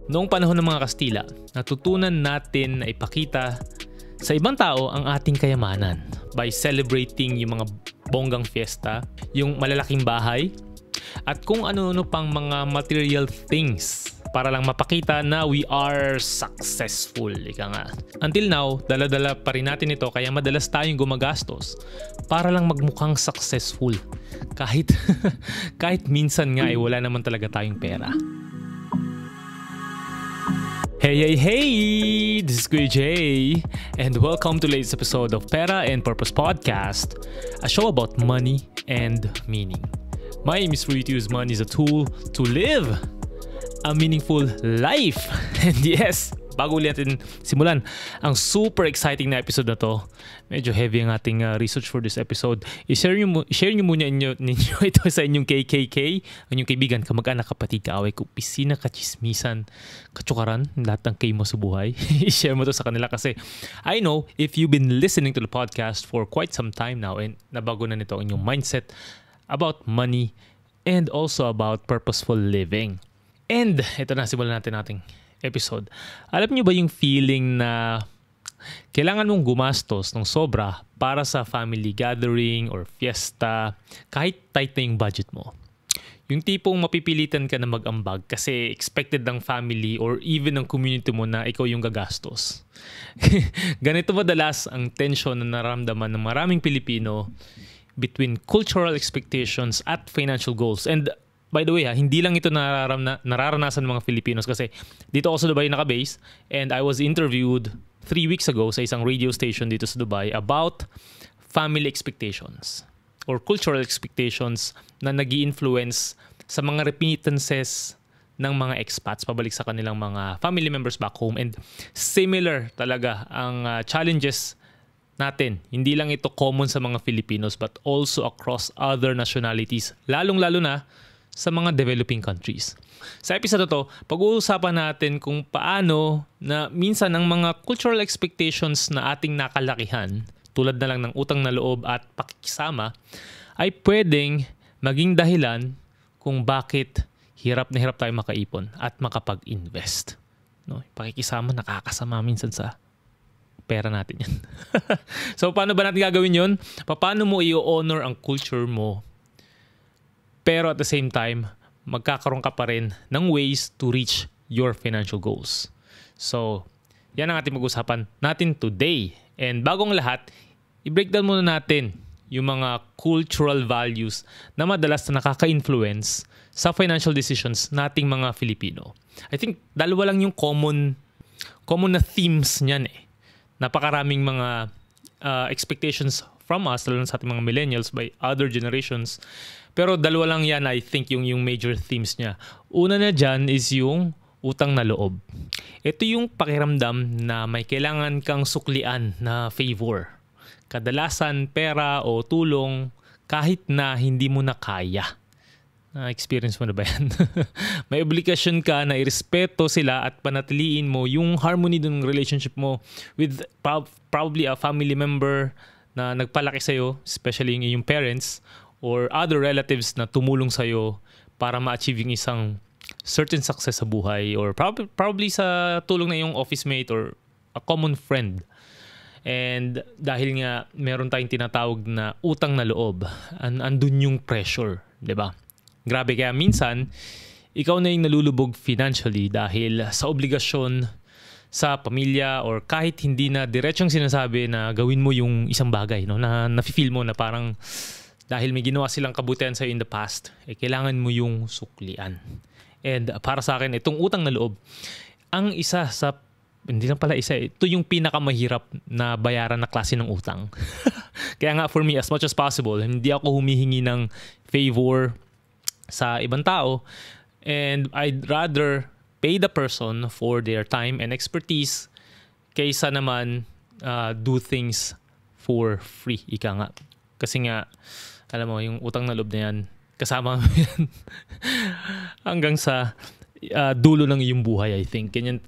Noong panahon ng mga Kastila, natutunan natin na ipakita sa ibang tao ang ating kayamanan by celebrating yung mga bonggang fiesta, yung malalaking bahay, at kung ano-ano pang mga material things para lang mapakita na we are successful. Ika nga. Until now, dala-dala pa rin natin ito kaya madalas tayong gumagastos para lang magmukhang successful. Kahit minsan nga ay wala naman talaga tayong pera. Hey! This is Kuya Jay, and welcome to latest episode of Pera and Purpose Podcast, a show about money and meaning. My aim is for you to use money as a tool to live a meaningful life. And yes, bago ulit natin simulan ang super exciting na episode na to, medyo heavy ang ating research for this episode. I-share nyo muna ninyo ito sa inyong KKK, ang inyong kaibigan, kamag-anak, kapatid, kaaway, opisina, kachismisan, katsukaran, lahat ng kay mo sa buhay. I-share mo to sa kanila kasi I know if you've been listening to the podcast for quite some time now and nabago na nito ang inyong mindset about money and also about purposeful living. And ito na, simulan natin ating episode. Alam niyo ba yung feeling na kailangan mong gumastos ng sobra para sa family gathering or fiesta kahit tight na yung budget mo? Yung tipong mapipilitan ka na mag-ambag kasi expected ng family or even ng community mo na ikaw yung gagastos. Ganito madalas ang tension na nararamdaman ng maraming Pilipino between cultural expectations at financial goals. And by the way, hindi lang ito nararanasan ng mga Filipinos kasi dito ako sa Dubai naka-base and I was interviewed 3 weeks ago sa isang radio station dito sa Dubai about family expectations or cultural expectations na nag-i-influence sa mga remittances ng mga expats pabalik sa kanilang mga family members back home, and similar talaga ang challenges natin. Hindi lang ito common sa mga Filipinos but also across other nationalities, lalong-lalo na sa mga developing countries. Sa episode na to, pag-uusapan natin kung paano na minsan ang mga cultural expectations na ating nakalakihan, tulad na lang ng utang na loob at pakikisama, ay pwedeng maging dahilan kung bakit hirap na hirap tayo makaipon at makapag-invest. No? Pakikisama nakakasama minsan sa pera natin yan. So paano ba natin gagawin yun? Paano mo i-honor ang culture mo pero at the same time, magkakaroon ka pa rin ng ways to reach your financial goals. So, yan ang ating mag-usapan natin today. And bagong lahat, i-breakdown muna natin yung mga cultural values na madalas na nakaka-influence sa financial decisions nating mga Filipino. I think dalawa lang yung common na themes niyan eh. Napakaraming mga expectations from us, lalo sa ating mga millennials by other generations. Pero dalawa lang yan, I think, yung major themes niya. Una na dyan is yung utang na loob. Ito yung pakiramdam na may kailangan kang suklian na favor. Kadalasan pera o tulong kahit na hindi mo na kaya. Na-experience mo na ba yan? May obligasyon ka na irespeto sila at panatiliin mo yung harmony ng relationship mo with probably a family member na nagpalaki sa'yo, especially yung iyong parents, or other relatives na tumulong sa'yo para ma-achieve yung isang certain success sa buhay, or probably sa tulong na yung office mate or a common friend. And dahil nga meron tayong tinatawag na utang na loob, andun yung pressure, di ba? Grabe, kaya minsan ikaw na yung nalulubog financially dahil sa obligasyon sa pamilya or kahit hindi na diretsong sinasabi na gawin mo yung isang bagay, no? Na nafe-feel mo na parang dahil may ginawa silang kabutihan sa'yo in the past, kailangan mo yung suklian. And para sa akin, itong utang na loob, ang isa sa, hindi na pala isa, ito yung pinakamahirap na bayaran na klase ng utang. Kaya nga for me, as much as possible, hindi ako humihingi ng favor sa ibang tao. And I'd rather pay the person for their time and expertise kaysa naman do things for free. Ika nga. Kasi nga, alam mo, yung utang na loob na yan, kasama mo yan hanggang sa dulo ng iyong buhay, I think. Ganyan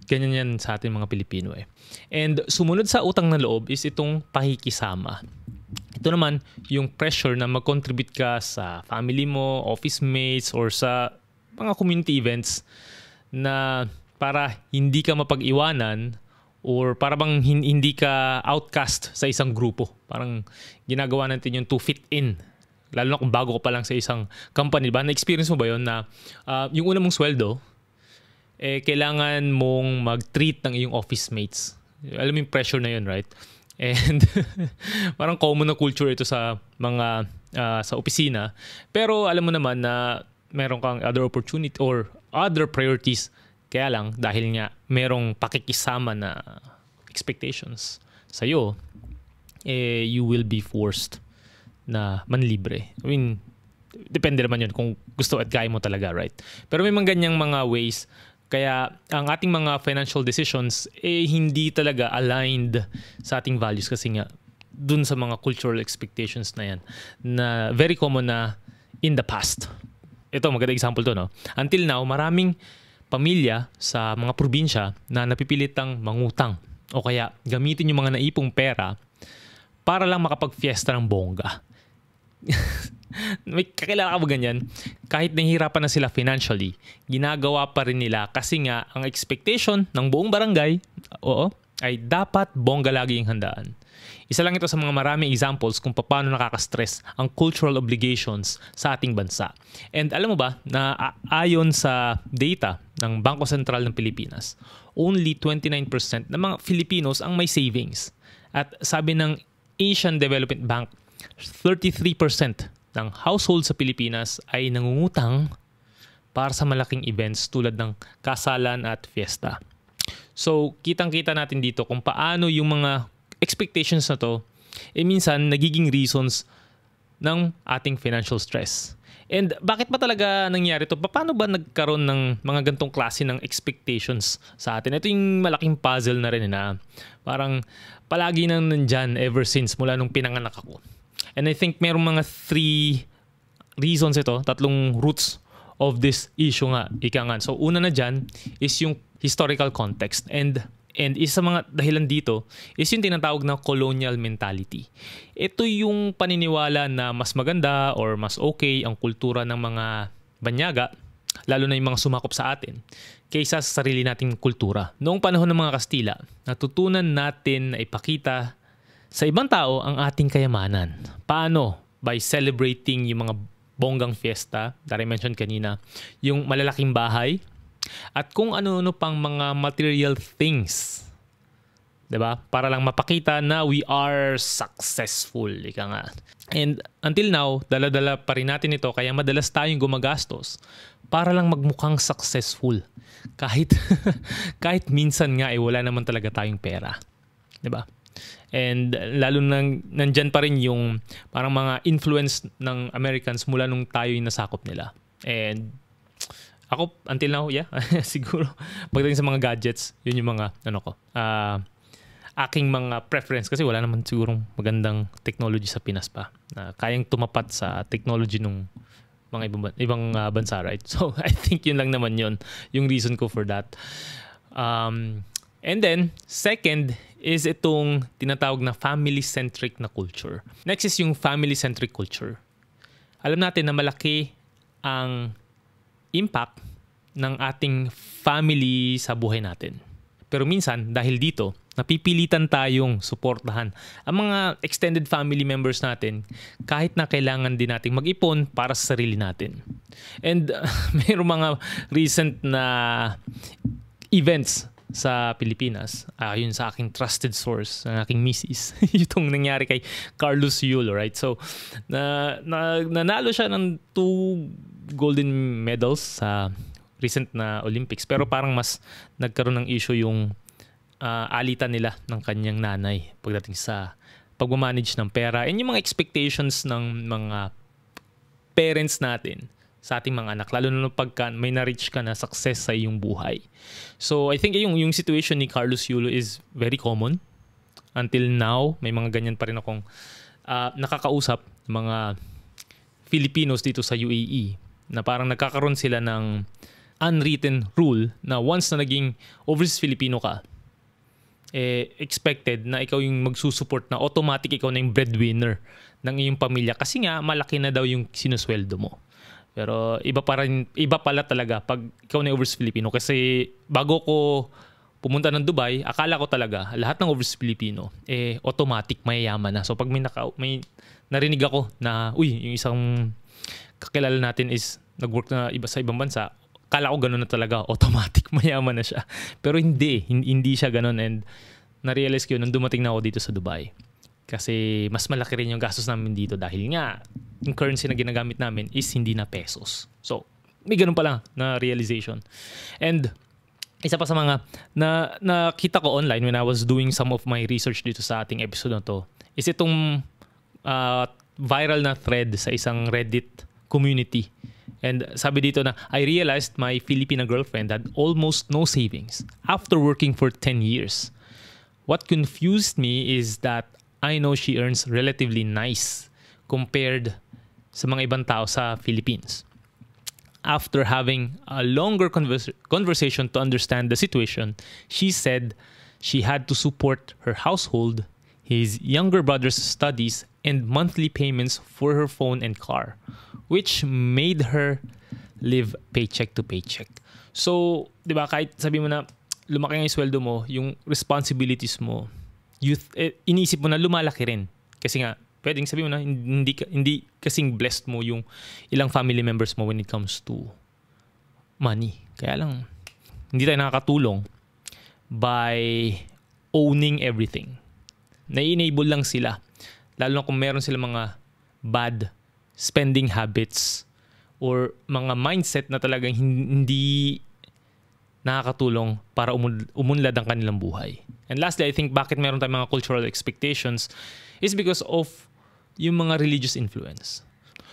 yan sa ating mga Pilipino eh. And sumunod sa utang na loob is itong pakikisama. Ito naman, yung pressure na mag-contribute ka sa family mo, office mates, or sa mga community events na para hindi ka mapag-iwanan or para bang hindi ka outcast sa isang grupo. Parang ginagawa natin yung to fit in. Lalo na kung bago ka pa lang sa isang company. Ba? Na-experience mo ba yun na yung una mong sweldo, kailangan mong mag-treat ng iyong office mates. Alam mo yung pressure na yun, right? And parang common na culture ito sa mga sa opisina. Pero alam mo naman na meron kang other opportunity or other priorities. Kaya lang, dahil nga merong pakikisama na expectations sa'yo, you will be forced na manlibre. I mean, depende naman yun kung gusto at kaya mo talaga, right? Pero may mga ganyang mga ways. Kaya ang ating mga financial decisions, hindi talaga aligned sa ating values kasi nga dun sa mga cultural expectations na yan na very common na in the past. Ito, magandang example to, no? Until now, maraming pamilya sa mga probinsya na napipilitang mangutang o kaya gamitin yung mga naipong pera para lang makapag-fiesta ng bongga. May kakilala ka ba ganyan? Kahit nahihirapan na sila financially, ginagawa pa rin nila kasi nga ang expectation ng buong barangay, ay dapat bongga lagi yung handaan. Isa lang ito sa mga maraming examples kung paano nakaka-stress ang cultural obligations sa ating bansa. And alam mo ba na ayon sa data ng Bangko Sentral ng Pilipinas, only 29% ng mga Filipinos ang may savings. At sabi ng Asian Development Bank, 33% ng household sa Pilipinas ay nangungutang para sa malaking events tulad ng kasalan at fiesta. So, kitang-kita natin dito kung paano yung mga expectations na to, minsan nagiging reasons ng ating financial stress. And bakit ba talaga nangyari to? Paano ba nagkaroon ng mga gantong klase ng expectations sa atin? Ito yung malaking puzzle na rin na parang palagi nang nandyan ever since mula nung pinanganak ako. And I think merong mga 3 reasons ito, 3 roots of this issue nga. Ika nga. So una na dyan is yung historical context. And isa sa mga dahilan dito is yung tinatawag na colonial mentality. Ito yung paniniwala na mas maganda or mas okay ang kultura ng mga banyaga, lalo na yung mga sumakop sa atin, kaysa sa sarili nating kultura. Noong panahon ng mga Kastila, natutunan natin na ipakita sa ibang tao ang ating kayamanan. Paano? By celebrating yung mga bonggang fiesta that I mentioned kanina, yung malalaking bahay, at kung ano-ano pang mga material things. 'Di ba? Para lang mapakita na we are successful. Ika nga. And until now, dala-dala pa rin natin ito kaya madalas tayong gumagastos para lang magmukhang successful. Kahit minsan nga wala naman talaga tayong pera. 'Di ba? And lalo nang nandyan pa rin yung parang mga influence ng Americans mula nung tayo yung nasakop nila. And ako, until now, siguro, pagdating sa mga gadgets, yun yung mga, aking mga preference. Kasi wala naman sigurong magandang technology sa Pinas pa na kayang tumapat sa technology nung mga ibang bansa, right? So, I think yun lang naman yun, yung reason ko for that. And then, second is itong tinatawag na family-centric na culture. Next is yung family-centric culture. Alam natin na malaki ang impact ng ating family sa buhay natin. Pero minsan, dahil dito, napipilitan tayong suportahan ang mga extended family members natin kahit na kailangan din nating mag-ipon para sa sarili natin. And mayroong mga recent na events sa Pilipinas, yun sa aking trusted source, ang aking misis, itong nangyari kay Carlos Yulo, right? So, nanalo siya ng 2 golden medals sa recent na Olympics. Pero parang mas nagkaroon ng issue yung alitan nila ng kanyang nanay pagdating sa pagmamanage ng pera and yung mga expectations ng mga parents natin sa ating mga anak, lalo na pagka may na-reach ka na success sa iyong buhay. So I think yung situation ni Carlos Yulo is very common. Until now, may mga ganyan pa rin akong nakakausap, mga Filipinos dito sa UAE, na parang nagkakaroon sila ng unwritten rule na once na naging overseas Filipino ka, expected na ikaw yung magsusupport, na automatic ikaw na yung breadwinner ng iyong pamilya kasi nga malaki na daw yung sinusweldo mo. Pero iba pala talaga pag ikaw na overseas Filipino. Kasi bago ko pumunta ng Dubai, akala ko talaga lahat ng overseas Filipino automatic mayayaman na. So pag may narinig ako na yung isang kakilala natin is nag-work na sa ibang bansa, akala ko gano'n na talaga, automatic mayaman na siya. Pero hindi siya gano'n, and na-realize ko yun nung dumating na ako dito sa Dubai. Kasi mas malaki rin yung gastos namin dito dahil nga yung currency na ginagamit namin is hindi na pesos. So may ganun pala na realization. And isa pa sa mga nakita ko online when I was doing some of my research dito sa ating episode na to is itong viral na thread sa isang Reddit community. And sabi dito na, I realized my Filipina girlfriend had almost no savings after working for 10 years. What confused me is that I know she earns relatively nice compared sa mga ibang tao sa Philippines. After having a longer conversation to understand the situation, she said she had to support her household, his younger brother's studies, and monthly payments for her phone and car, which made her live paycheck to paycheck. So, di ba, kahit sabi mo na lumaki nga yung sweldo mo, yung responsibilities mo, inisip mo na lumalaki rin. Kasi nga, pwedeng sabi mo na hindi kasing blessed mo yung ilang family members mo when it comes to money. Kaya lang, hindi tayo nakakatulong by owning everything. Na-enable lang sila. Lalo na kung meron sila mga bad spending habits or mga mindset na talagang hindi nakakatulong para umunlad ang kanilang buhay. And lastly, I think bakit meron tayong mga cultural expectations is because of yung mga religious influence.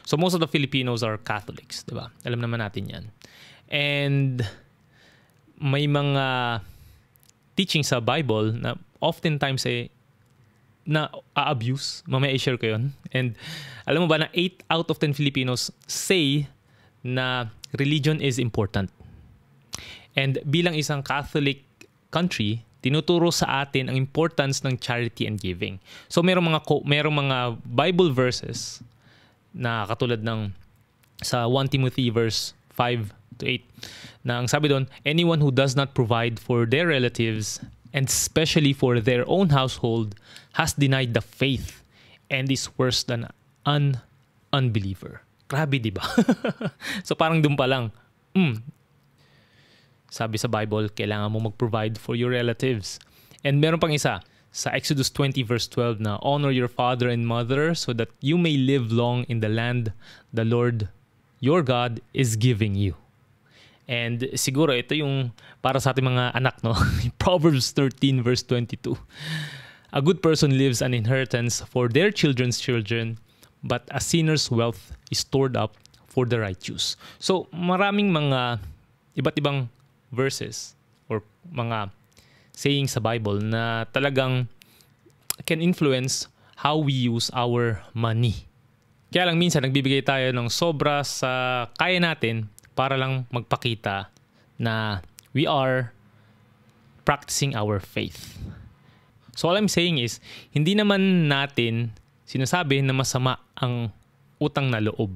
So most of the Filipinos are Catholics, di ba? Alam naman natin yan. And may mga teaching sa Bible na oftentimes na abuse. Mamaya i-share ko yun. And alam mo ba na 8 out of 10 Filipinos say na religion is important. And bilang isang Catholic country, tinuturo sa atin ang importance ng charity and giving. So merong mga Bible verses na katulad ng sa 1 Timothy verse 5 to 8 na ang sabi doon, anyone who does not provide for their relatives and especially for their own household has denied the faith and is worse than an unbeliever. Grabe, di ba? So parang doon pa lang, sabi sa Bible, kailangan mo mag-provide for your relatives. And meron pang isa, sa Exodus 20 verse 12 na, honor your father and mother so that you may live long in the land the Lord your God is giving you. And siguro ito yung para sa ating mga anak, no? Proverbs 13 verse 22. A good person leaves an inheritance for their children's children, but a sinner's wealth is stored up for the righteous. So maraming mga iba't ibang verses or mga sayings sa Bible na talagang can influence how we use our money. Kaya lang minsan nagbibigay tayo ng sobra sa kaya natin para lang magpakita na we are practicing our faith. So all I'm saying is, hindi naman natin sinasabi na masama ang utang na loob,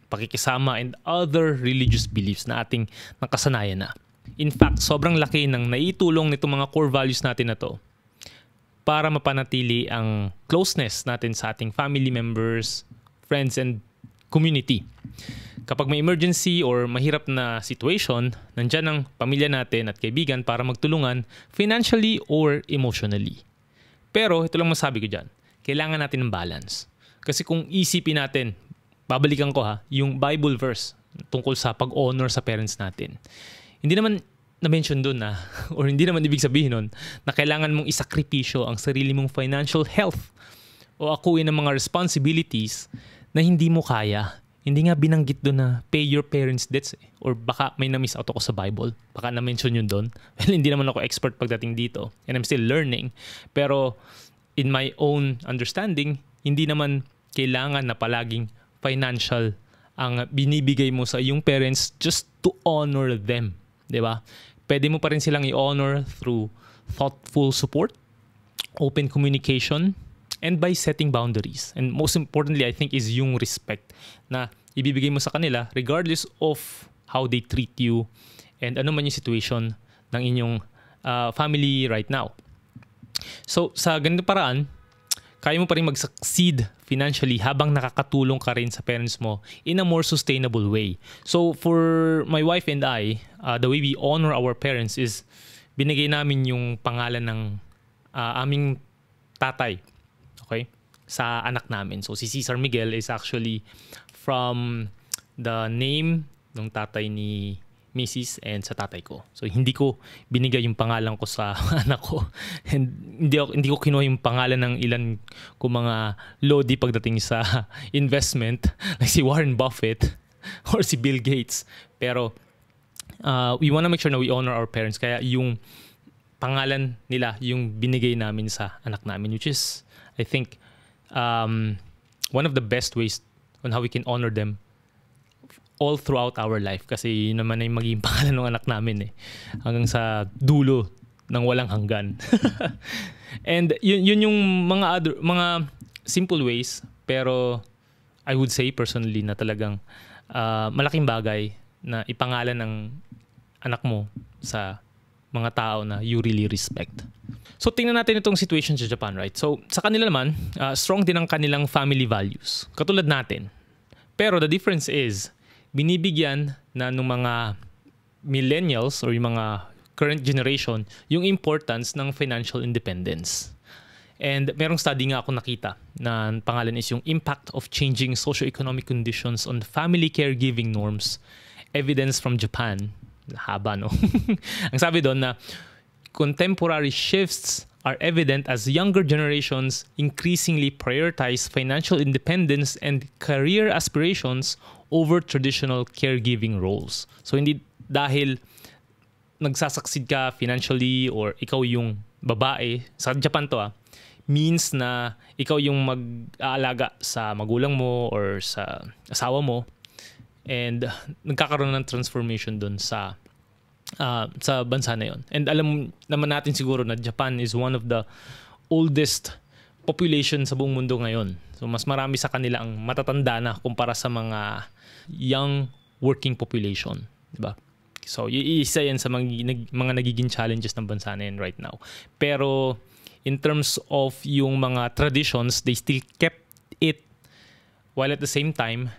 pakikisama, and other religious beliefs na ating nakasanayan na. In fact, sobrang laki ng naitulong nitong mga core values natin na to para mapanatili ang closeness natin sa ating family members, friends, and community. Kapag may emergency or mahirap na situation, nandyan ang pamilya natin at kaibigan para magtulungan financially or emotionally. Pero ito lang masabi ko dyan, kailangan natin ng balance. Kasi kung isipin natin, babalikan ko yung Bible verse tungkol sa pag-honor sa parents natin. Hindi naman na-mention doon na, or hindi naman ibig sabihin nun, na kailangan mong isakripisyo ang sarili mong financial health o akuin ng mga responsibilities na hindi mo kaya. Hindi nga binanggit doon na pay your parents' debts. Or baka may na-miss out ako sa Bible. Baka na-mention yun doon. Well, hindi naman ako expert pagdating dito. And I'm still learning. Pero in my own understanding, hindi naman kailangan na palaging financial ang binibigay mo sa iyong parents just to honor them. Diba? Pwede mo pa rin silang i-honor through thoughtful support, open communication, and by setting boundaries. And most importantly, I think, is yung respect na ibibigay mo sa kanila regardless of how they treat you and ano man yung situation ng inyong family right now. So sa ganitong paraan, kaya mo pa rin mag-succeed financially habang nakakatulong ka rin sa parents mo in a more sustainable way. So for my wife and I, the way we honor our parents is binigay namin yung pangalan ng aming tatay, okay, sa anak namin. So si Cesar Miguel is actually from the name ng tatay ni Mrs. and sa tatay ko. So hindi ko binigay yung pangalan ko sa anak ko. And hindi ko kinuha yung pangalan ng ilan ko mga lodi pagdating sa investment like si Warren Buffett or si Bill Gates. Pero we wanna make sure na we honor our parents. Kaya yung pangalan nila yung binigay namin sa anak namin, which is, I think, one of the best ways on how we can honor them all throughout our life. Kasi yun naman ay magiging pangalan ng anak namin hanggang sa dulo ng walang hanggan. And yun yung mga simple ways, pero I would say personally na talagang malaking bagay na ipangalan ng anak mo sa mga tao na you really respect. So tingnan natin itong situation sa Japan, right? So sa kanila naman, strong din ang kanilang family values. Katulad natin. Pero the difference is, binibigyan na ng mga millennials or yung mga current generation yung importance ng financial independence. And merong study nga ako nakita na pangalan is yung Impact of Changing Socioeconomic Conditions on Family Caregiving Norms, Evidence from Japan. Haba, no? Ang sabi doon na contemporary shifts are evident as younger generations increasingly prioritize financial independence and career aspirations over traditional caregiving roles. So hindi dahil nagsasucceed ka financially or ikaw yung babae, sa Japan to means na ikaw yung mag-aalaga sa magulang mo or sa asawa mo. And nagkakaroon ng transformation doon sa bansa na yon. And alam naman natin siguro na Japan is one of the oldest population sa buong mundo ngayon. So mas marami sa kanila ang matatanda na kumpara sa mga young working population, di ba? So isa yan sa mga nagiging challenges ng bansa na yan right now. Pero in terms of yung mga traditions, they still kept it while at the same time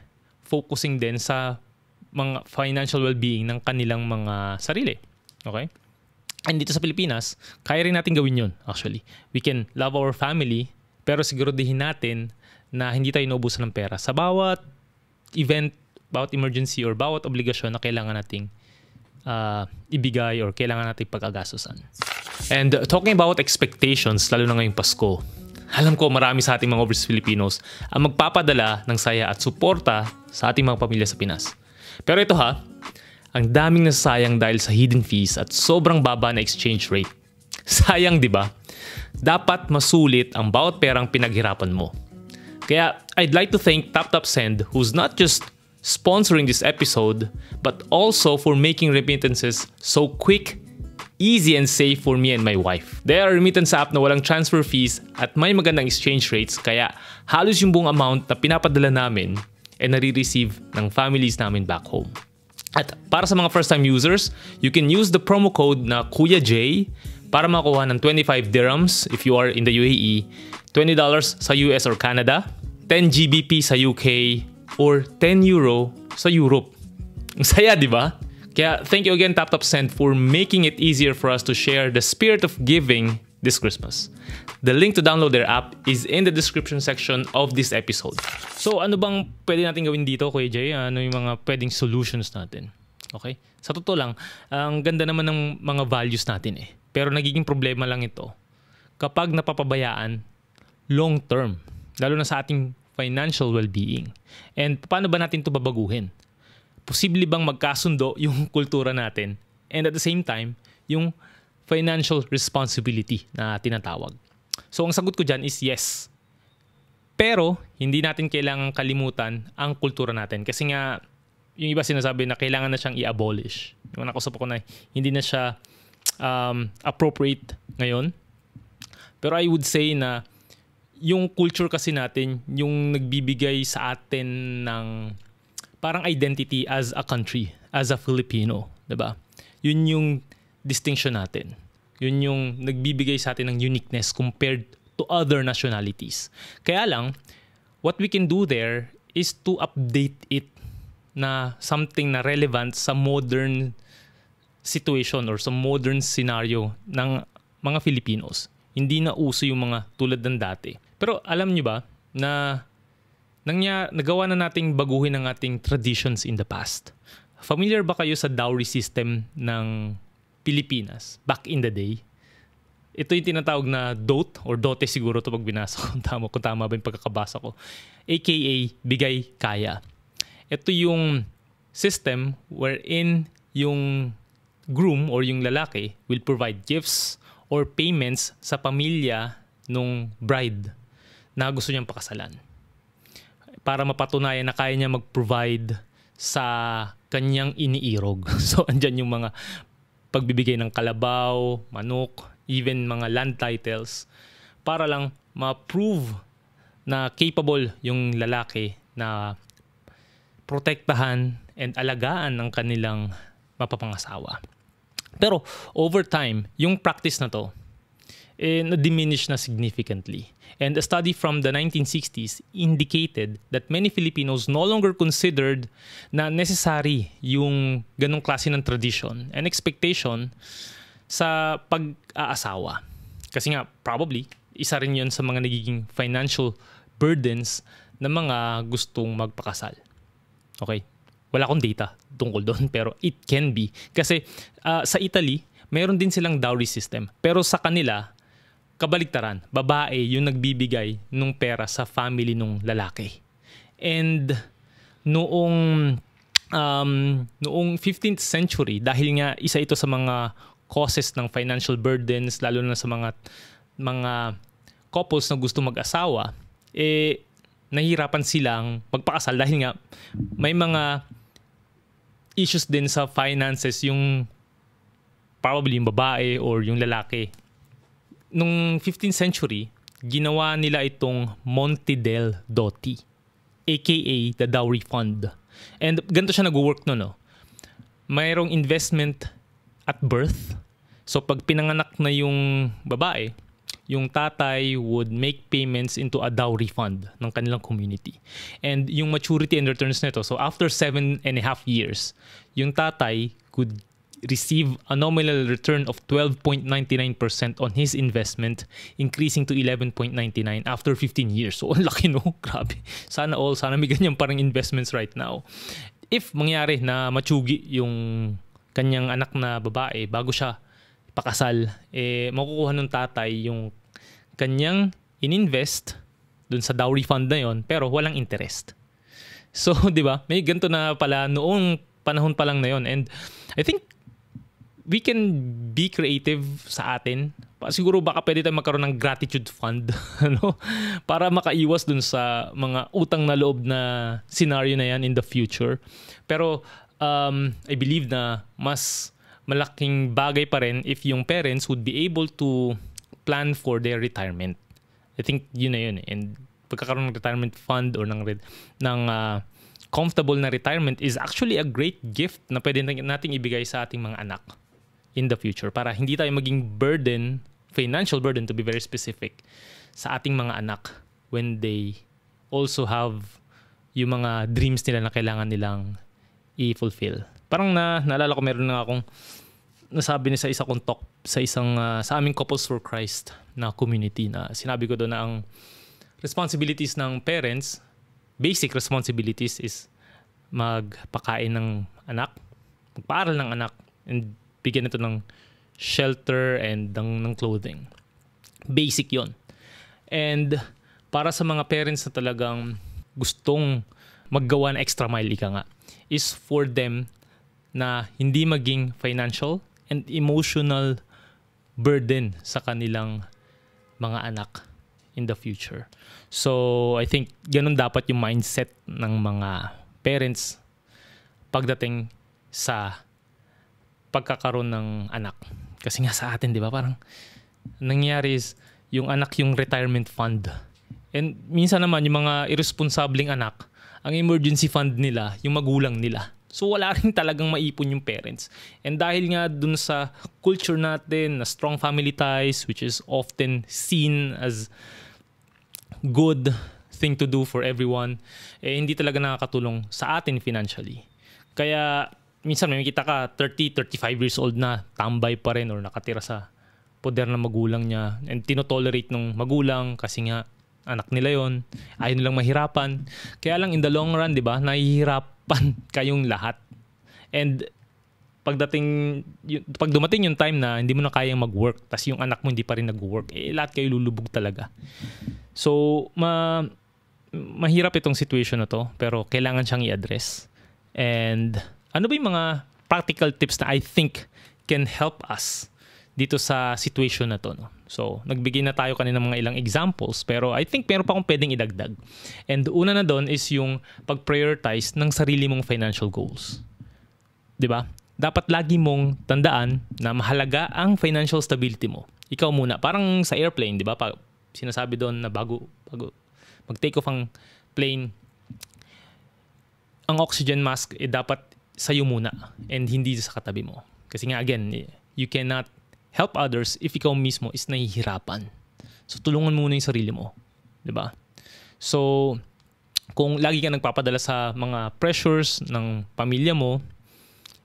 focusing din sa mga financial well-being ng kanilang mga sarili. Okay? And dito sa Pilipinas, kaya rin natin gawin yun, actually. We can love our family, pero siguraduhin natin na hindi tayo naubusan ng pera sa bawat event, bawat emergency, or bawat obligasyon na kailangan nating ibigay or kailangan nating pag-agastusan. And talking about expectations, lalo na ngayong Pasko, alam ko marami sa ating mga overseas Filipinos ang magpapadala ng saya at suporta sa ating mga pamilya sa Pinas. Pero ito ang daming nasasayang dahil sa hidden fees at sobrang baba na exchange rate. Sayang, di ba? Dapat masulit ang bawat perang pinaghirapan mo. Kaya I'd like to thank TapTapSend, who's not just sponsoring this episode but also for making remittances so quick, easy and safe for me and my wife. They are a remittance app na walang transfer fees at may magandang exchange rates, kaya halos yung buong amount na pinapadala namin ay nare-receive ng families namin back home. At para sa mga first-time users, you can use the promo code na Kuya J para makuha ng 25 dirhams if you are in the UAE, $20 sa US or Canada, 10 GBP sa UK, or 10 euro sa Europe. Ang saya, di ba? Kaya thank you again TapTapSend for making it easier for us to share the spirit of giving this Christmas. The link to download their app is in the description section of this episode. So ano bang pwede natin gawin dito, Kuya Jay? Ano yung mga pwedeng solutions natin? Okay? Sa totoo lang, ang ganda naman ng mga values natin Pero nagiging problema lang ito kapag napapabayaan long term, lalo na sa ating financial well-being. And paano ba natin ito babaguhin? Posible bang magkasundo yung kultura natin and at the same time, yung financial responsibility na tinatawag? So ang sagot ko dyan is yes. Pero hindi natin kailangang kalimutan ang kultura natin. Kasi nga, yung iba sinasabi na kailangan na siyang i-abolish. Yung nakusap ko na hindi na siya appropriate ngayon. Pero I would say na yung culture kasi natin, yung nagbibigay sa atin ng parang identity as a country, as a Filipino, 'di ba? Yun yung distinction natin. Yun yung nagbibigay sa atin ng uniqueness compared to other nationalities. Kaya lang, what we can do there is to update it na something na relevant sa modern situation or sa modern scenario ng mga Filipinos. Hindi na uso yung mga tulad ng dati. Pero alam niyo ba na nagawa na nating baguhin ang ating traditions in the past? Familiar ba kayo sa dowry system ng Pilipinas back in the day? Ito yung tinatawag na DOTE or DOTE siguro ito pag binasa ko kung tama ba yung pagkakabasa ko. AKA Bigay Kaya. Ito yung system wherein yung groom or yung lalaki will provide gifts or payments sa pamilya nung bride na gusto niyang pakasalan. Para mapatunayan na kaya niya mag-provide sa kanyang iniirog. So, andyan yung mga pagbibigay ng kalabaw, manok, even mga land titles para lang ma-prove na capable yung lalaki na protektahan and alagaan ang kanilang mapapangasawa. Pero over time, yung practice na to na-diminish na significantly. And a study from the 1960s indicated that many Filipinos no longer considered na necessary yung ganong klase ng tradition and expectation sa pag-aasawa. Kasi nga, probably, isa rin yun sa mga nagiging financial burdens ng mga gustong magpakasal. Okay? Wala akong data tungkol doon, pero it can be. Kasi sa Italy, mayroon din silang dowry system. Pero sa kanila, kabaliktaran, babae yung nagbibigay ng pera sa family ng lalaki. And noong 15th century, dahil nga isa ito sa mga causes ng financial burdens, lalo na sa mga couples na gusto mag-asawa, nahihirapan silang magpakasal dahil nga may mga issues din sa finances yung probably yung babae or yung lalaki. Nung 15th century, ginawa nila itong Monte del Doti, aka the Dowry Fund. And ganito siya nag-work no. Mayroong investment at birth. So pag pinanganak na yung babae, yung tatay would make payments into a dowry fund ng kanilang community. And yung maturity and returns nito, so after 7.5 years, yung tatay could receive a nominal return of 12.99% on his investment, increasing to 11.99 after 15 years. So, ang laki no? Grabe. Sana may ganyan parang investments right now. If mangyari na matsugi yung kanyang anak na babae bago siya pakasal, makukuha ng tatay yung kanyang ininvest dun sa dowry fund na yon pero walang interest. So, di ba? May ganito na pala noong panahon pa lang na yon. And I think we can be creative sa atin. Siguro baka pwede tayong magkaroon ng gratitude fund ano? Para makaiwas dun sa mga utang na loob na scenario na yan in the future. Pero I believe na mas malaking bagay pa rin if yung parents would be able to plan for their retirement. I think yun na yun. And pagkakaroon ng retirement fund or ng comfortable na retirement is actually a great gift na pwede nating ibigay sa ating mga anak in the future para hindi tayo maging burden, financial burden to be very specific, sa ating mga anak when they also have yung mga dreams nila na kailangan nilang i-fulfill. Parang naalala ko meron na akong nasabi sa isa kong talk sa aming Couples for Christ na community na sinabi ko doon na ang responsibilities ng parents, basic responsibilities is magpakain ng anak, magpaaral ng anak, and bigyan ito ng shelter and ng clothing. Basic yon. And para sa mga parents na talagang gustong maggawa ng extra mile, ika nga, is for them na hindi maging financial and emotional burden sa kanilang mga anak in the future. So, I think ganun dapat yung mindset ng mga parents pagdating sa pagkakaroon ng anak. Kasi nga sa atin, di ba, parang nangyari is yung anak yung retirement fund. And minsan naman yung mga irresponsibleng anak ang emergency fund nila, yung magulang nila. So wala rin talagang maipon yung parents. And dahil nga dun sa culture natin na strong family ties, which is often seen as good thing to do for everyone, hindi talaga nakakatulong sa atin financially. Kaya minsan may makita ka 30, 35 years old na, tambay pa rin or nakatira sa poder ng magulang niya and tinotolerate ng magulang kasi nga anak nila yon, ayaw nilang mahirapan. Kaya lang in the long run, di ba, nahihirapan kayong lahat. And pag dumating yung time na hindi mo na kayang mag-work, tas yung anak mo hindi pa rin nag-work, lahat kayo lulubog talaga. So, mahirap itong situation na to, pero kailangan siyang i-address. And ano ba yung mga practical tips na I think can help us dito sa situation na to, no? So, nagbigay na tayo kanina ng mga ilang examples, pero I think meron pa akong pwedeng idagdag. And una na doon is yung pag-prioritize ng sarili mong financial goals. 'Di ba? Dapat lagi mong tandaan na mahalaga ang financial stability mo. Ikaw muna, parang sa airplane, 'di ba? Sinasabi doon na bago mag-take off ang plane, ang oxygen mask dapat sa'yo muna and hindi sa katabi mo. Kasi nga again, you cannot help others if ikaw mismo is nahihirapan. So, tulungan muna yung sarili mo. 'Di ba? So, kung lagi ka nagpapadala sa mga pressures ng pamilya mo,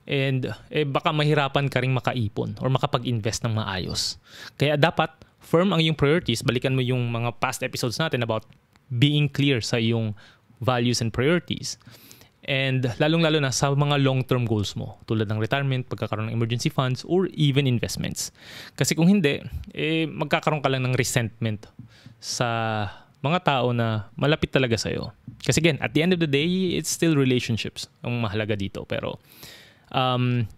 and baka mahirapan ka ring makaipon or makapag-invest ng maayos. Kaya dapat firm ang iyong priorities. Balikan mo yung mga past episodes natin about being clear sa iyong values and priorities. And lalong-lalo na sa mga long-term goals mo, tulad ng retirement, pagkakaroon ng emergency funds, or even investments. Kasi kung hindi, magkakaroon ka lang ng resentment sa mga tao na malapit talaga sa'yo. Kasi again, at the end of the day, it's still relationships ang mahalaga dito. Pero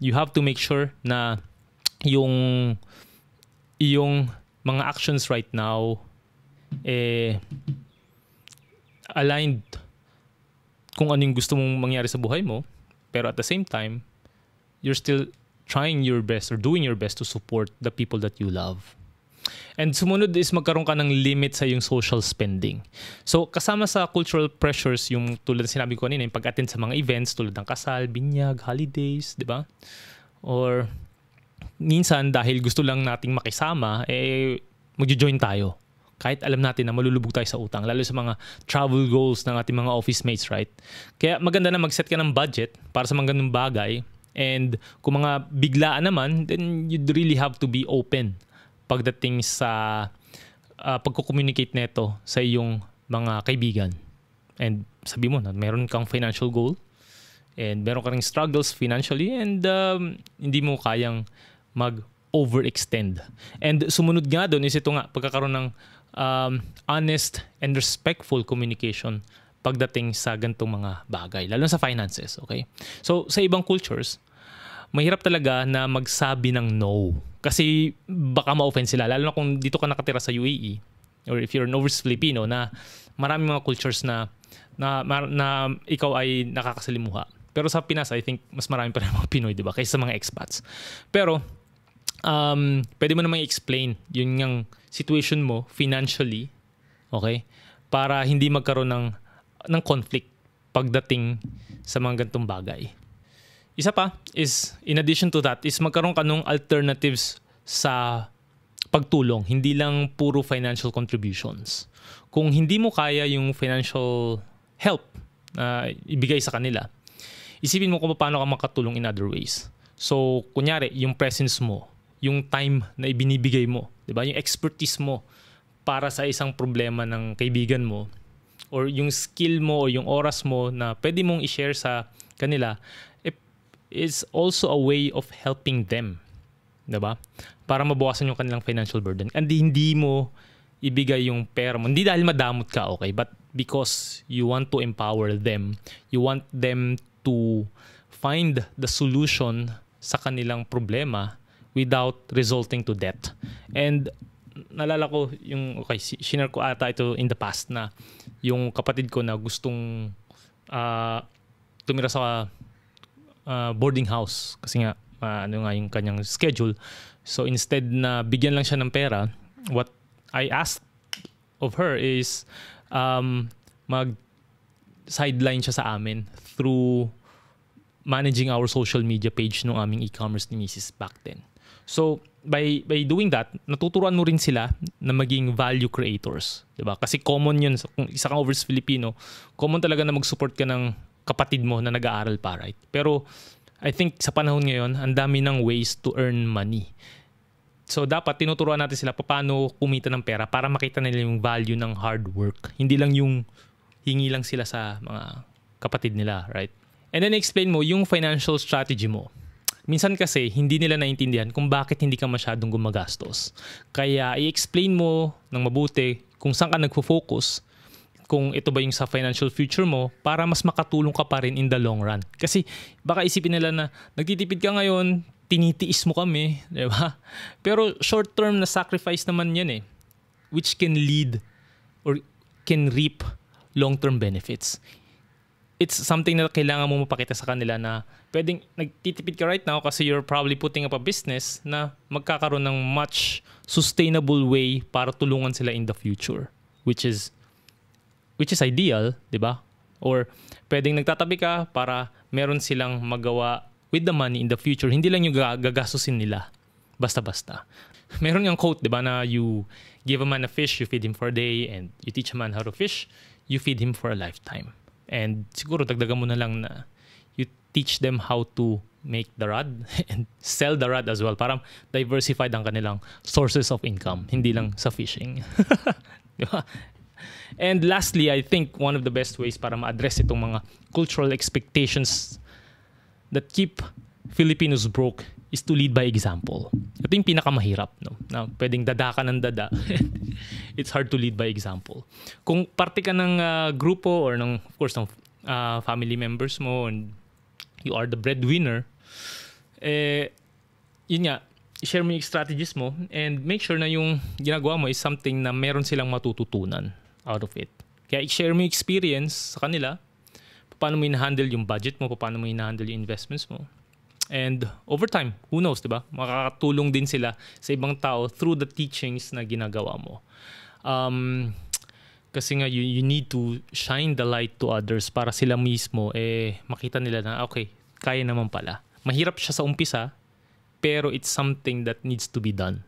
you have to make sure na yung mga actions right now aligned kung ano yung gusto mong mangyari sa buhay mo, pero at the same time you're still trying your best or doing your best to support the people that you love. And sumunod is magkaroon ka ng limit sa yung social spending. So kasama sa cultural pressures yung tulad na sinabi ko kanina, yung pag-attend sa mga events tulad ng kasal, binyag, holidays, di ba? Or minsan dahil gusto lang nating makisama, magjo-join tayo. Kahit alam natin na malulubog tayo sa utang, lalo sa mga travel goals ng ating mga office mates, right? Kaya maganda na mag-set ka ng budget para sa mga ganung bagay. And kung mga biglaan naman, then you'd really have to be open pagdating sa pagko-communicate neto sa iyong mga kaibigan. And sabi mo na meron kang financial goal and meron ka ring struggles financially and hindi mo kayang mag-overextend. And sumunod nga doon is ito nga, pagkakaroon ng honest and respectful communication pagdating sa ganitong mga bagay, lalo sa finances, okay? So, sa ibang cultures, mahirap talaga na magsabi ng no. Kasi baka ma-offend sila, lalo na kung dito ka nakatira sa UAE or if you're an overseas Filipino na maraming mga cultures na ikaw ay nakakasalimuha. Pero sa Pinas, I think mas marami pa rin mga Pinoy, di ba? Kaysa sa mga expats. Pero, pwede mo namang i-explain yun yung situation mo financially, okay? Para hindi magkaroon ng conflict pagdating sa mga ganitong bagay. Isa pa is, in addition to that, is magkaroon ka ng alternatives sa pagtulong. Hindi lang puro financial contributions. Kung hindi mo kaya yung financial help na ibigay sa kanila, isipin mo kung paano ka makatulong in other ways. So, kunyari, yung presence mo, yung time na ibinibigay mo, 'di ba? Yung expertise mo para sa isang problema ng kaibigan mo or yung skill mo o yung oras mo na pwede mong i-share sa kanila is also a way of helping them, 'di ba? Para mabawasan yung kanilang financial burden. And hindi mo ibigay yung pera mo hindi dahil madamot ka, okay, but because you want to empower them. You want them to find the solution sa kanilang problema without resulting to debt. And nalala ko yung, okay, share ko ata ito in the past na yung kapatid ko na gustong tumira sa boarding house kasi nga ano nga yung kanyang schedule. So instead na bigyan lang siya ng pera, what I asked of her is sideline siya sa amin through managing our social media page ng aming e-commerce ni Mrs. back then. So, by doing that, natuturuan mo rin sila na maging value creators. Diba? Kasi common yun. Kung isa kang overseas Filipino, common talaga na mag-support ka ng kapatid mo na nag-aaral pa, right? Pero, I think sa panahon ngayon, ang dami ng ways to earn money. So, dapat tinuturuan natin sila paano kumita ng pera para makita nila yung value ng hard work. Hindi lang yung hingi lang sila sa mga kapatid nila, right? And then explain mo yung financial strategy mo. Minsan kasi hindi nila naintindihan kung bakit hindi ka masyadong gumagastos. Kaya i-explain mo ng mabuti kung saan ka nagfo-focus, kung ito ba yung sa financial future mo para mas makatulong ka pa rin in the long run. Kasi baka isipin nila na nagtitipid ka ngayon, tinitiis mo kami, di ba? Pero short term na sacrifice naman yan which can lead or can reap long-term benefits. It's something na kailangan mo mapakita sa kanila na pwedeng nagtitipid ka right now kasi you're probably putting up a business na magkakaroon ng much sustainable way para tulungan sila in the future, which is ideal, di ba? Or pwedeng nagtatabi ka para meron silang magawa with the money in the future. Hindi lang yung gagastusin nila basta-basta. Meron yung quote, di ba, na you give a man a fish, you feed him for a day, and you teach a man how to fish, you feed him for a lifetime. And siguro dagdagan mo na lang na you teach them how to make the rod and sell the rod as well. Parang diversified ang kanilang sources of income, hindi lang sa fishing. Diba? And lastly, I think one of the best ways para ma-address itong mga cultural expectations that keep Filipinos broke is to lead by example. Ito yung pinakamahirap, no? Na pwedeng dada ka ng dada. It's hard to lead by example. Kung parte ka ng grupo or ng, of course, ng family members mo and you are the breadwinner, yun nga, share mo yung strategies mo and make sure na yung ginagawa mo is something na meron silang matututunan out of it. Kaya i-share mo yung experience sa kanila, paano mo i-handle yung budget mo, paano mo i-handle yung investments mo. And over time, who knows, diba? Makakatulong din sila sa ibang tao through the teachings na ginagawa mo. Kasi nga, you need to shine the light to others para sila mismo, makita nila na, okay, kaya naman pala. Mahirap siya sa umpisa, pero it's something that needs to be done,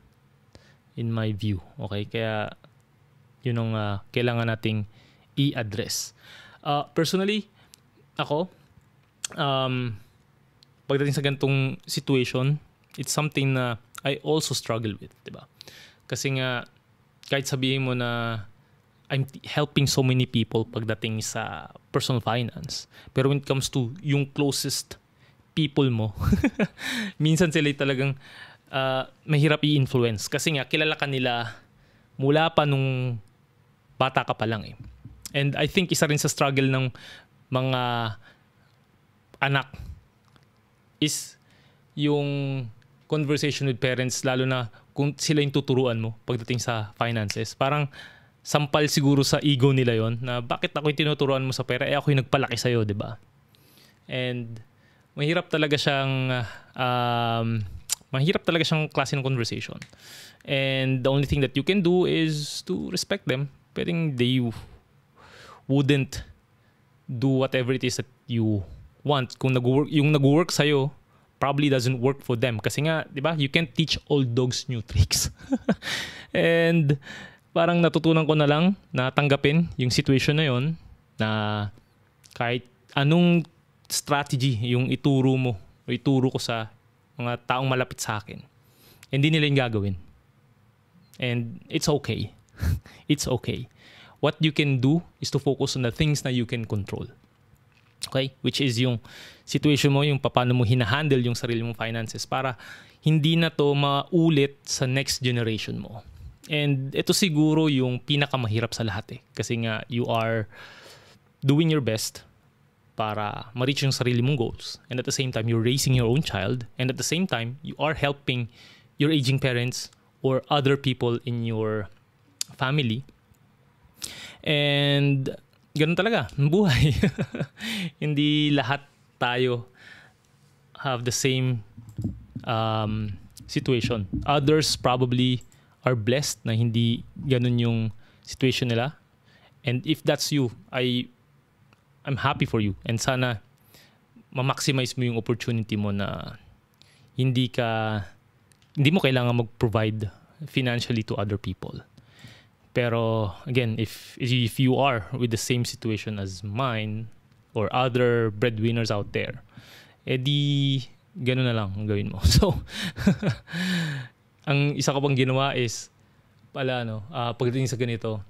in my view. Okay? Kaya, yun ang kailangan nating i-address. Personally, ako, pagdating sa ganitong situation, it's something na I also struggle with, diba? Kasi nga, kahit sabihin mo na I'm helping so many people pagdating sa personal finance, pero when it comes to yung closest people mo, minsan sila talagang mahirap i-influence. Kasi nga, kilala ka nila mula pa nung bata ka pa lang And I think isa rin sa struggle ng mga anak is yung conversation with parents, lalo na kung sila yung tuturuan mo pagdating sa finances. Parang sampal siguro sa ego nila yon na bakit ako yung tinuturuan mo sa pera, ako yung nagpalaki sa'yo, di ba? And mahirap talaga siyang klase ng conversation. And the only thing that you can do is to respect them. Pwedeng they wouldn't do whatever it is that you want. Kung yung nag-work sa'yo, probably doesn't work for them. Kasi nga, di ba, you can't teach old dogs new tricks. And parang natutunan ko na lang na tanggapin yung situation na yon, na kahit anong strategy yung ituro mo o ituro ko sa mga taong malapit sa akin, hindi nila yung gagawin. And it's okay. It's okay. What you can do is to focus on the things na you can control. Okay? Which is yung situation mo, yung paano mo hinahandle yung sarili mong finances para hindi na to maulit sa next generation mo. And ito siguro yung pinakamahirap sa lahat Kasi nga, you are doing your best para ma-reach yung sarili mong goals. And at the same time, you're raising your own child. And at the same time, you are helping your aging parents or other people in your family. And ganun talaga ang buhay. Hindi lahat tayo have the same situation. Others probably are blessed na hindi ganun yung situation nila. And if that's you, I'm I'm happy for you. And sana ma-maximize mo yung opportunity mo na hindi mo kailangan mag-provide financially to other people. Pero again, if you are with the same situation as mine or other breadwinners out there, edi gano'n na lang ang gawin mo. So, ang isa ko pang ginawa is pagdating sa ganito,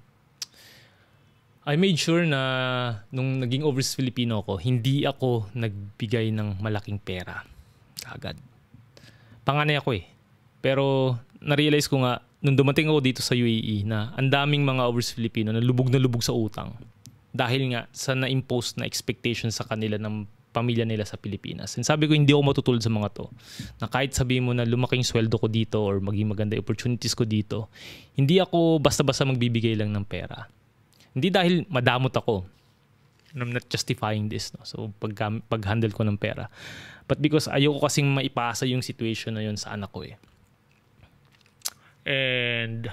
I made sure na nung naging overseas Filipino ako, hindi ako nagbigay ng malaking pera agad. Panganay ako eh. Pero na-realize ko nga nung dumating ako dito sa UAE na ang daming mga overseas Filipino na lubog sa utang dahil nga sa na-impose na expectation sa kanila ng pamilya nila sa Pilipinas. And sabi ko, hindi ako matutulad sa mga to. Na kahit sabihin mo na lumaking sweldo ko dito or maging maganda opportunities ko dito, hindi ako basta-basta magbibigay lang ng pera. Hindi dahil madamot ako. And I'm not justifying this. No? So pag-handle ko ng pera. But because ayoko kasing maipasa yung situation na yun sa anak ko eh. And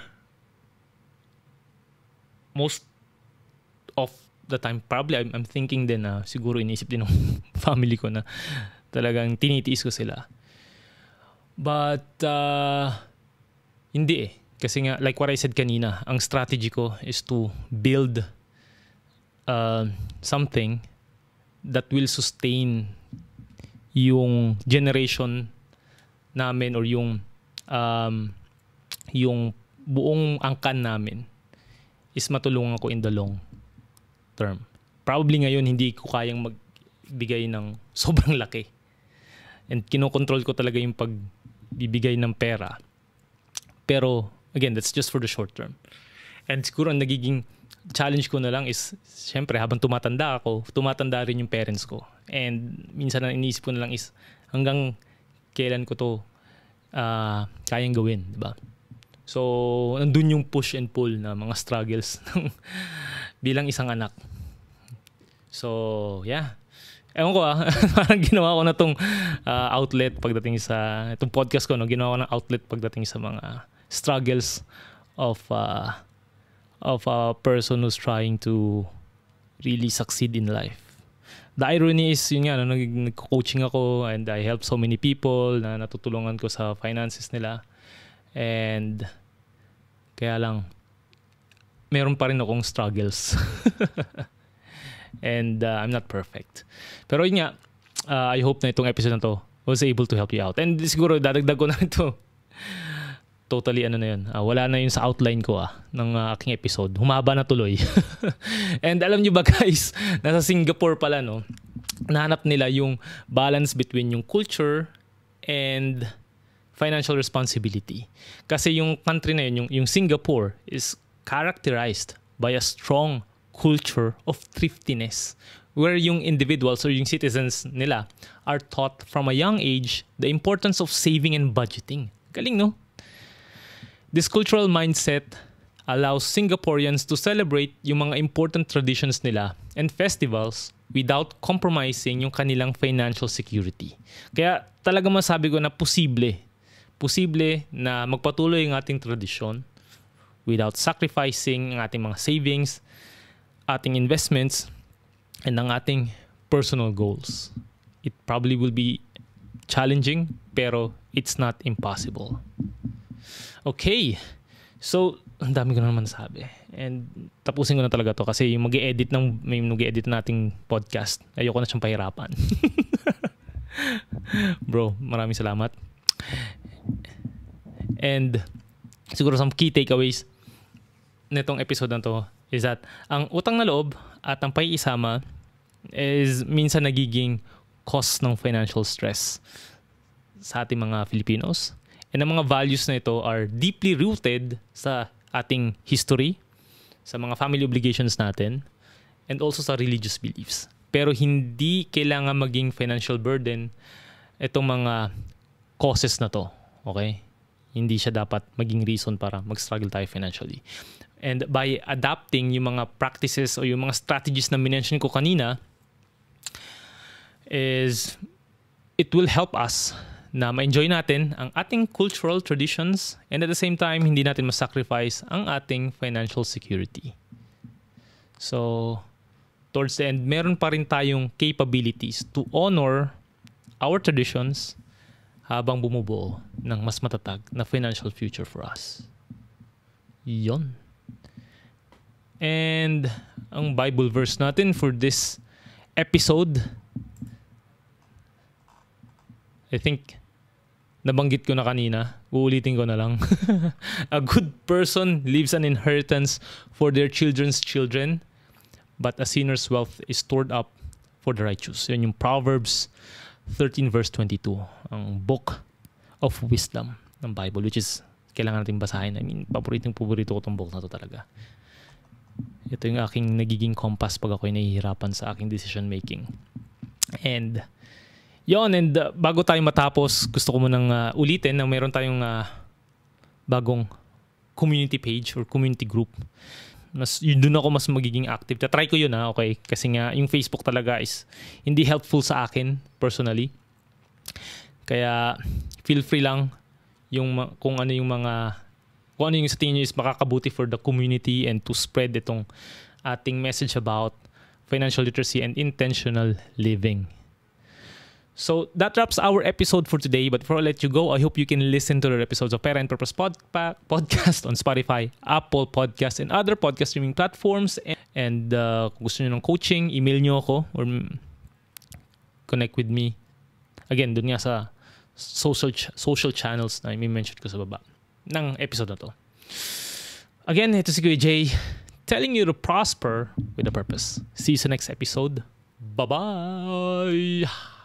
most of the time, probably I'm thinking din na siguro iniisip din ng family ko na talagang tinitiis ko sila. But hindi eh. Kasi nga, like what I said kanina, ang strategy ko is to build something that will sustain yung generation namin or yung buong angkan namin is matulungan ko in the long term. Probably ngayon hindi ko kayang magbigay ng sobrang laki. And kinokontrol ko talaga yung pagbibigay ng pera. Pero again, that's just for the short term. And siguro ang nagiging challenge ko na lang is syempre habang tumatanda rin yung parents ko. And minsan na iniisip ko na lang is hanggang kailan ko to kayang gawin, di ba? So, nandun yung push and pull na mga struggles bilang isang anak. So, yeah. Ewan ko parang ginawa ko na tong outlet pagdating sa itong podcast ko, no? Ginawa ko ng outlet pagdating sa mga struggles of a person who's trying to really succeed in life. The irony is, yun nga, no, nag-coaching ako and I help so many people na natutulungan ko sa finances nila. And kaya lang, meron pa rin akong struggles. And I'm not perfect. Pero yun nga, I hope na itong episode na to was able to help you out. And siguro dadagdag ko na ito. Totally na yun. Wala na yun sa outline ko ng aking episode. Humaba na tuloy. And alam nyo ba guys, nasa Singapore pala, no? Nahanap nila yung balance between yung culture and financial responsibility. Kasi yung country na yun, yung Singapore is characterized by a strong culture of thriftiness where yung individuals or yung citizens nila are taught from a young age the importance of saving and budgeting. Galing, no? This cultural mindset allows Singaporeans to celebrate yung mga important traditions nila and festivals without compromising yung kanilang financial security. Kaya talaga masabi ko na posible na magpatuloy ang ating tradisyon without sacrificing ang ating mga savings, ating investments, and ang ating personal goals. It probably will be challenging, pero it's not impossible. Okay, so ang dami ko na naman sabi. And tapusin ko na talaga to kasi yung mag-i-edit nating podcast, ayoko na siyang pahirapan. Bro, maraming salamat. And siguro some key takeaways nitong episode na to is that ang utang na loob at ang pag-iisama is minsan nagiging cause ng financial stress sa ating mga Filipinos. And ang mga values na ito are deeply rooted sa ating history, sa mga family obligations natin, and also sa religious beliefs. Pero hindi kailangan maging financial burden itong mga causes na to. Okay? Hindi siya dapat maging reason para mag-struggle tayo financially. And by adapting yung mga practices o yung mga strategies na minention ko kanina, is it will help us na ma-enjoy natin ang ating cultural traditions and at the same time, hindi natin masacrifice ang ating financial security. So, towards the end, meron pa rin tayong capabilities to honor our traditions habang bumubuo ng mas matatag na financial future for us. Yon. And ang Bible verse natin for this episode, I think nabanggit ko na kanina, uulitin ko na lang. A good person leaves an inheritance for their children's children, but a sinner's wealth is stored up for the righteous. Yan yung Proverbs 13 verse 22, ang book of wisdom ng Bible, which is kailangan natin basahin. I mean, paborito ko itong book na to talaga. Ito yung aking nagiging compass pag ako'y nahihirapan sa aking decision making. And bago tayo matapos, gusto ko munang ulitin na mayroon tayong bagong community page or community group. Doon ako mas magiging active. Try ko yun okay? Kasi nga yung Facebook talaga is hindi helpful sa akin personally. Kaya feel free lang kung ano yung sa tingin nyo is makakabuti for the community and to spread itong ating message about financial literacy and intentional living. So that wraps our episode for today. But before I let you go, I hope you can listen to the episodes of Pera and Purpose podcast on Spotify, Apple Podcasts, and other podcast streaming platforms. And kung gusto nyo ng coaching, email nyo ako or connect with me. Again, dun nga sa social channels na i-mention ko sa baba ng episode na to. Again, ito si Kuya Jay telling you to prosper with a purpose. See you sa next episode. Bye-bye!